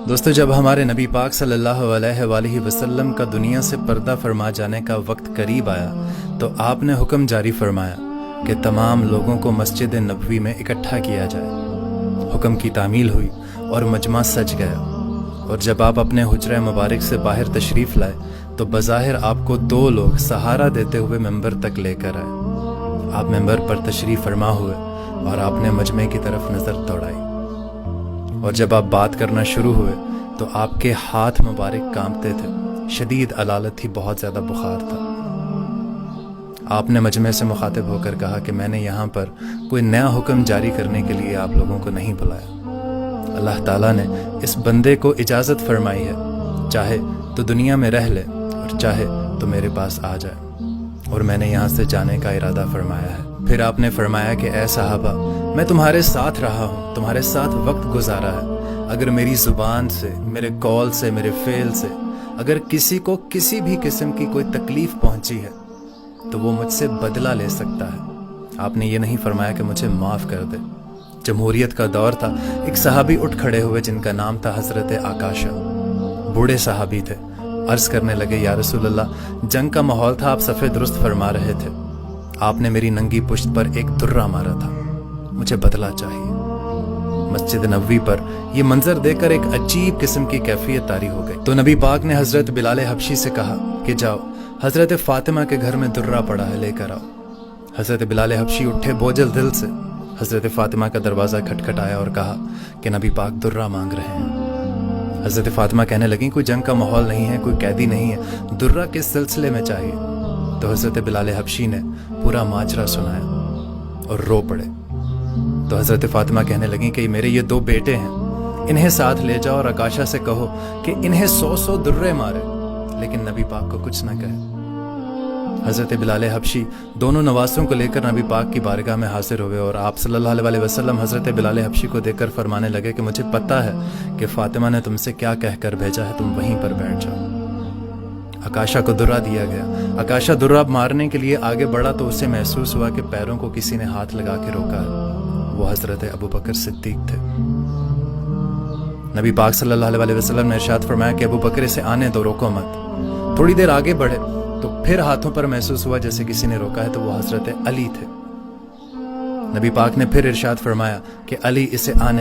دوستو، جب ہمارے نبی پاک صلی اللہ علیہ وآلہ وسلم کا دنیا سے پردہ فرما جانے کا وقت قریب آیا تو آپ نے حکم جاری فرمایا کہ تمام لوگوں کو مسجد نبوی میں اکٹھا کیا جائے۔ حکم کی تعمیل ہوئی اور مجمع سج گیا، اور جب آپ اپنے حجرہ مبارک سے باہر تشریف لائے تو بظاہر آپ کو دو لوگ سہارا دیتے ہوئے ممبر تک لے کر آئے۔ آپ ممبر پر تشریف فرما ہوئے اور آپ نے مجمع کی طرف نظر دوڑائی، اور جب آپ بات کرنا شروع ہوئے تو آپ کے ہاتھ مبارک کانپتے تھے، شدید علالت تھی، بہت زیادہ بخار تھا۔ آپ نے مجمع سے مخاطب ہو کر کہا کہ میں نے یہاں پر کوئی نیا حکم جاری کرنے کے لیے آپ لوگوں کو نہیں بلایا۔ اللہ تعالیٰ نے اس بندے کو اجازت فرمائی ہے، چاہے تو دنیا میں رہ لے اور چاہے تو میرے پاس آ جائے، اور میں نے یہاں سے جانے کا ارادہ فرمایا ہے۔ پھر آپ نے فرمایا کہ اے صحابہ، میں تمہارے ساتھ رہا ہوں، تمہارے ساتھ وقت گزارا ہے۔ اگر میری زبان سے، میرے قول سے، میرے فعل سے اگر کسی کو کسی بھی قسم کی کوئی تکلیف پہنچی ہے تو وہ مجھ سے بدلہ لے سکتا ہے۔ آپ نے یہ نہیں فرمایا کہ مجھے معاف کر دے۔ جمہوریت کا دور تھا، ایک صحابی اٹھ کھڑے ہوئے جن کا نام تھا حضرت آکاشا۔ بوڑھے صحابی تھے، عرض کرنے لگے یا رسول اللہ، جنگ کا ماحول تھا، آپ صف درست فرما رہے تھے، آپ نے میری ننگی پشت پر ایک درہ مارا تھا، مجھے بدلہ چاہیے۔ مسجد نبوی پر یہ منظر دیکھ کر ایک عجیب قسم کی کیفیت طاری ہو گئی، تو نبی پاک نے حضرت بلال حبشی سے کہا کہ جاؤ، حضرت فاطمہ کے گھر میں درہ پڑا ہے، لے کر آؤ۔ حضرت بلال حبشی اٹھے بوجھل دل سے، حضرت فاطمہ کا دروازہ کھٹکھٹایا اور کہا کہ نبی پاک درہ مانگ رہے ہیں۔ حضرت فاطمہ کہنے لگیں کوئی جنگ کا ماحول نہیں ہے، کوئی قیدی نہیں ہے، درہ کس سلسلے میں چاہیے؟ تو حضرت بلال حبشی نے پورا ماجرا سنایا اور رو پڑے۔ تو حضرت فاطمہ کہنے لگیں کہ میرے یہ دو بیٹے ہیں، انہیں ساتھ لے جاؤ اور آکاشا سے کہو کہ انہیں 100 درے مارے، لیکن نبی پاک کو کچھ نہ کہے۔ حضرت بلال حبشی دونوں نواسوں کو لے کر نبی پاک کی بارگاہ میں حاضر ہوئے، اور آپ صلی اللہ علیہ وسلم حضرت بلال حبشی کو دیکھ کر فرمانے لگے کہ مجھے پتہ ہے کہ فاطمہ نے تم سے کیا کہہ کر بھیجا ہے، تم وہیں پر بیٹھ جاؤ۔ آکاشا کو درہ دیا گیا۔ آکاشا درہ مارنے کے لیے آگے بڑھا تو اسے محسوس ہوا کہ پیروں کو کسی نے ہاتھ لگا کے روکا ہے۔ وہ حضرت ابوبکر صدیق تھے۔ نبی پاک صلی اللہ علیہ وسلم نے ارشاد فرمایا کہ ابوبکر اسے آنے دو، روکو مت۔ تھوڑی دیر آگے بڑھے تو پھر ہاتھوں پر محسوس ہوا جیسے کسی نے روکا ہے، تو وہ حضرت علی تھے۔ نبی پاک نے پھر ارشاد فرمایا کہ علی اسے آنے